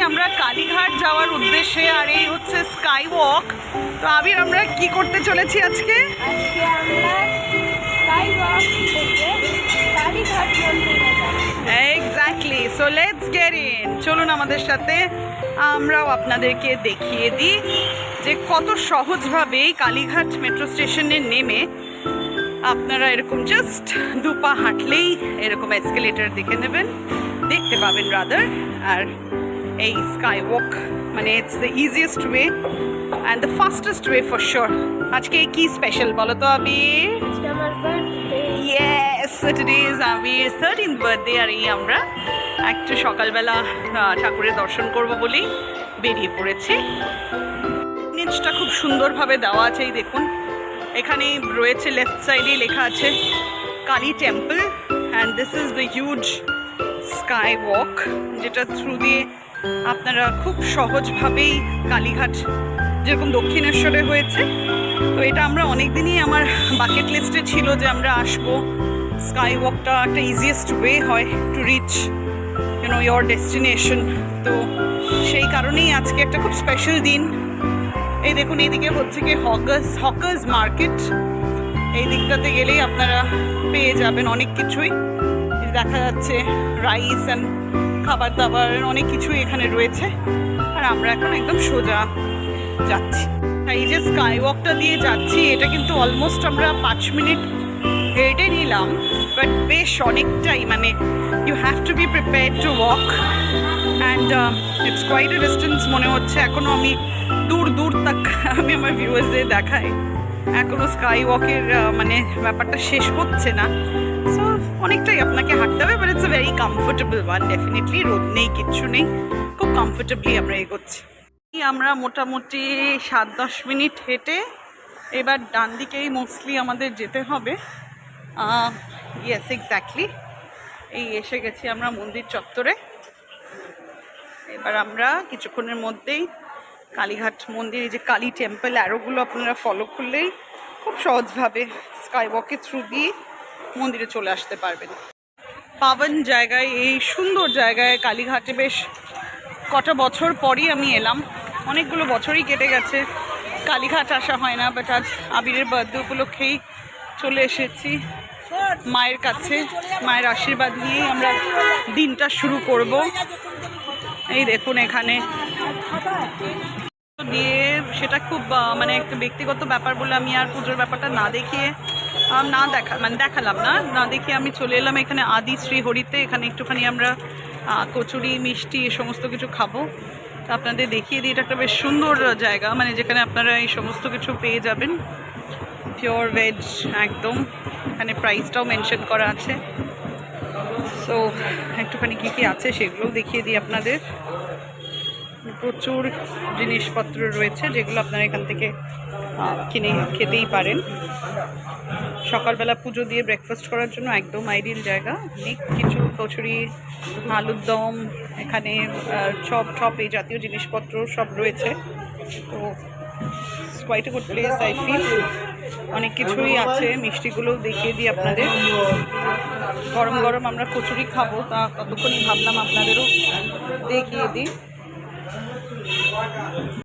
আমরা কালীঘাট যাওয়ার উদ্দেশ্যে, আর এই হচ্ছে স্কাই ওয়াক। তো আবির, আমরা কি করতে চলেছি আজকে? আজকে আমরা স্কাই ওয়াক থেকে কালীঘাট মন্দিরে যাব। Exactly, so let's get in. চলুন আমাদের সাথে, আমরাও আপনাদেরকে দেখিয়ে দিই যে কত সহজভাবে কালীঘাট মেট্রো স্টেশনে নেমে আপনারা এরকম জাস্ট দুপা হাঁটলেই এরকম এসকেলেটর দেখতে পাবেন রাদার। আর এই স্কাই ওয়াক মানে it's the easiest way and the fastest way for sure. আজকে কি স্পেশাল বলো তো আবির? আজকে আমার birthday. Yes, today is Abir 13th birthday. আর এই আমরা একটু সকালবেলা ঠাকুরের দর্শন করব বলেই বেরিয়ে পড়েছি। নিচটা খুব সুন্দরভাবে দেওয়া আছে, এই দেখুন এখানে রয়েছে, লেফট সাইডে লেখা আছে Kali temple and this is the huge sky walk, যেটা থ্রু দিয়ে আপনারা খুব সহজভাবেই কালীঘাট যেরকম দক্ষিণেশ্বরে হয়েছে। তো এটা আমরা অনেক দিনই আমার বাকেট লিস্টে ছিল যে আমরা আসবো। স্কাই ওয়াকটা একটা ইজিয়েস্ট ওয়ে হয় টু রিচ ইয়োর ডেস্টিনেশন। তো সেই কারণেই আজকে একটা খুব স্পেশাল দিন। এই দেখুন এইদিকে হচ্ছে কি হকার্স মার্কেট। এই দিকটাতে গেলেই আপনারা পেয়ে যাবেন অনেক কিছুই। দেখা যাচ্ছে রাইস অ্যান্ড খাবার দাবার অনেক কিছুই এখানে রয়েছে। আর আমরা এখন একদম সোজা যাচ্ছি। এই যে স্কাই ওয়াকটা দিয়ে যাচ্ছি, এটা কিন্তু অলমোস্ট আমরা 5 মিনিট হেঁটে নিলাম, বাট বেশ অনেকটাই, মানে you have to be prepared to walk and it's quite a distance মনে হচ্ছে। এখনও আমি দূর তাক আমি আমার ভিউয়ার্সদের দেখাই, এখনও স্কাই ওয়াকের মানে ব্যাপারটা শেষ হচ্ছে না। সো অনেকটাই আপনাকে হাঁটতে হবে, but it's a very comfortable one. Definitely রোদ নেই, কিচ্ছু নেই, খুব কমফোর্টেবলি আমরা এগোচ্ছি। আমরা মোটামুটি 7-10 মিনিট হেঁটে এবার ডান দিকেই মোস্টলি আমাদের যেতে হবে। ইয়েস, এক্স্যাক্টলি, এই এসে গেছি আমরা মন্দির চত্বরে। এবার আমরা কিছুক্ষণের মধ্যেই কালীঘাট মন্দির, এই যে কালী টেম্পল অ্যারোগুলো আপনারা ফলো করলেই খুব সহজভাবে স্কাই ওয়াকের থ্রু দিয়ে মন্দিরে চলে আসতে পারবেন। পাবন জায়গায়, এই সুন্দর জায়গায় কালীঘাটে বেশ কটা বছর পরই আমি এলাম। অনেকগুলো বছরই কেটে গেছে কালীঘাট আসা হয় না, বাট আজ আবিরের বার্থডে উপলক্ষেই চলে এসেছি মায়ের কাছে। মায়ের আশীর্বাদ নিয়েই আমরা দিনটা শুরু করব। এই দেখুন এখানে দিয়ে, সেটা খুব মানে একটা ব্যক্তিগত ব্যাপার বলে আমি আর পুজোর ব্যাপারটা না দেখিয়ে দেখালাম না দেখিয়ে আমি চলে এলাম এখানে আদি শ্রী হরিতে। এখানে একটুখানি আমরা কচুরি মিষ্টি এ সমস্ত কিছু খাবো। তো আপনাদের দেখিয়ে দিই, এটা একটা বেশ সুন্দর জায়গা, মানে যেখানে আপনারা এই সমস্ত কিছু পেয়ে যাবেন, পিওর ভেজ একদম। এখানে প্রাইসটাও মেনশন করা আছে। সো একটুখানি কী আছে সেগুলোও দেখিয়ে দিই আপনাদের। প্রচুর জিনিসপত্র রয়েছে যেগুলো আপনারা এখান থেকে কিনে খেতেই পারেন। সকালবেলা পুজো দিয়ে ব্রেকফাস্ট করার জন্য একদম আইডিয়াল জায়গা। অনেক কিছু কচুরি, আলুর দম, এখানে চপ এই জাতীয় জিনিসপত্র সব রয়েছে। তো quite a good place I feel. অনেক কিছুই আছে, মিষ্টিগুলোও দেখিয়ে দিই আপনাদের। গরম গরম আমরা কচুরি খাবো, তা ততক্ষণই ভাবলাম আপনাদেরও দেখিয়ে দিই।